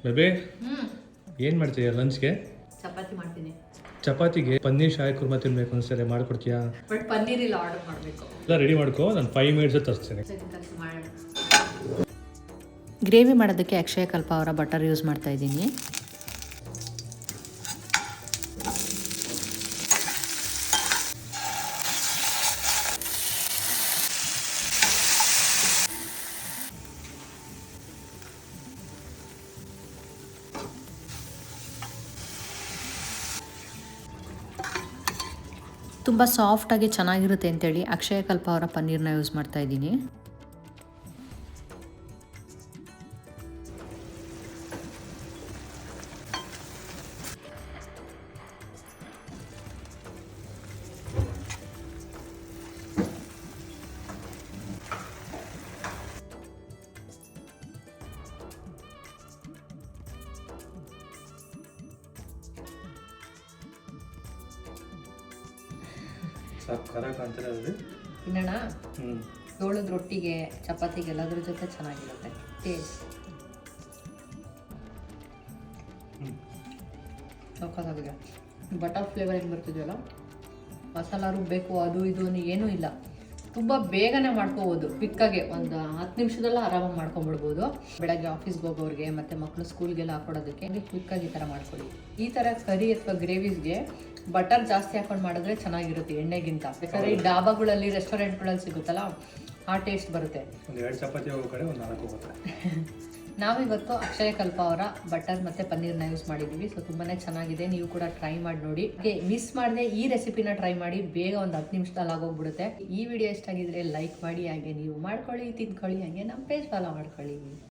ಬೇಬೆ ಏನು ಮಾಡ್ತೀಯ ಲಂಚ್ಗೆ? ಚಪಾತಿ ಮಾಡ್ತೀನಿ. ಚಪಾತಿಗೆ ಪನ್ನೀರ್ ಶಾಹಿ ಕುರ್ಮಾ ತಿನ್ಬೇಕು ಅನ್ಸರೆ ಮಾಡ್ಕೊಡ್ತೀಯಾ? ಬಟ್ ಪನ್ನೀರ್ ಇಲ್ಲ, ಆರ್ಡರ್ ಮಾಡಬೇಕು. ಎಲ್ಲ ರೆಡಿ ಮಾಡ್ಕೋ, ನಾನು 5 ಮಿನಿಟ್ಸ್ ತರಿಸ್ತೀನಿ. ಗ್ರೇವಿ ಮಾಡೋದಕ್ಕೆ ಅಕ್ಷಯ ಕಲ್ಪ ಅವರ ಬಟರ್ ಯೂಸ್ ಮಾಡ್ತಾ ಇದ್ದೀನಿ. ತುಂಬ ಸಾಫ್ಟಾಗಿ ಚೆನ್ನಾಗಿರುತ್ತೆ ಅಂತೇಳಿ ಅಕ್ಷಯ ಕಲ್ಪ ಅವರ ಪನ್ನೀರ್ನ ಯೂಸ್ ಮಾಡ್ತಾ ಇದ್ದೀನಿ. ತಿನ್ನೋಣ. ಜೋಳದ ರೊಟ್ಟಿಗೆ, ಚಪಾತಿಗೆ ಎಲ್ಲದ್ರ ಜೊತೆ ಚೆನ್ನಾಗಿರುತ್ತೆ ಟೇಸ್ಟ್. ಸಕ್ಕತ್ತಾಗಿದೆ. ಬಟರ್ ಫ್ಲೇವರ್ ಏನು ಬರ್ತಿದೆಯಲ್ಲ, ಮಸಾಲ ರುಬ್ಬಬೇಕು ಅದು ಇದು ಏನೂ ಇಲ್ಲ. ತುಂಬ ಬೇಗನೆ ಮಾಡ್ಕೋಬೋದು, ಕ್ವಿಕ್ಕಾಗೆ ಒಂದು 10 ನಿಮಿಷದಲ್ಲ ಆರಾಮಾಗಿ ಮಾಡ್ಕೊಂಬಿಡ್ಬೋದು. ಬೆಳಗ್ಗೆ ಆಫೀಸ್ಗೆ ಹೋಗೋರಿಗೆ ಮತ್ತು ಮಕ್ಕಳು ಸ್ಕೂಲ್ಗೆಲ್ಲ ಹಾಕೊಡೋದಕ್ಕೆ ಕ್ವಿಕ್ಕಾಗಿ ಈ ಥರ ಮಾಡ್ಕೊಳ್ಳಿ. ಈ ಥರ ಕರಿ ಅಥವಾ ಗ್ರೇವೀಸ್ಗೆ ಬಟರ್ ಜಾಸ್ತಿ ಹಾಕೊಂಡು ಮಾಡಿದ್ರೆ ಚೆನ್ನಾಗಿರುತ್ತೆ ಎಣ್ಣೆಗಿಂತ. ಬೇಕಾದ್ರೆ ಈ ಡಾಬಾಗಳಲ್ಲಿ ರೆಸ್ಟೋರೆಂಟ್ಗಳಲ್ಲಿ ಸಿಗುತ್ತಲ್ಲ ಆ ಟೇಸ್ಟ್ ಬರುತ್ತೆ. ನಾವಿವತ್ತು ಅಕ್ಷಯ ಕಲ್ಪ ಅವರ ಬಟರ್ ಮತ್ತು ಪನ್ನೀರ್ನ ಯೂಸ್ ಮಾಡಿದ್ದೀವಿ. ಸೊ ತುಂಬಾ ಚೆನ್ನಾಗಿದೆ, ನೀವು ಕೂಡ ಟ್ರೈ ಮಾಡಿ ನೋಡಿ. ಮಿಸ್ ಮಾಡದೆ ಈ ರೆಸಿಪಿನ ಟ್ರೈ ಮಾಡಿ, ಬೇಗ ಒಂದು 10 ನಿಮಿಷದಲ್ಲಿ ಆಗೋಗ್ಬಿಡುತ್ತೆ. ಈ ವಿಡಿಯೋ ಇಷ್ಟ ಆಗಿದ್ರೆ ಲೈಕ್ ಮಾಡಿ, ಹಾಗೆ ನೀವು ಮಾಡ್ಕೊಳ್ಳಿ, ತಿನ್ಕೊಳ್ಳಿ, ಹಾಗೆ ನಮ್ಮ ಪೇಜ್ ಫಾಲೋ ಮಾಡ್ಕೊಳ್ಳಿ.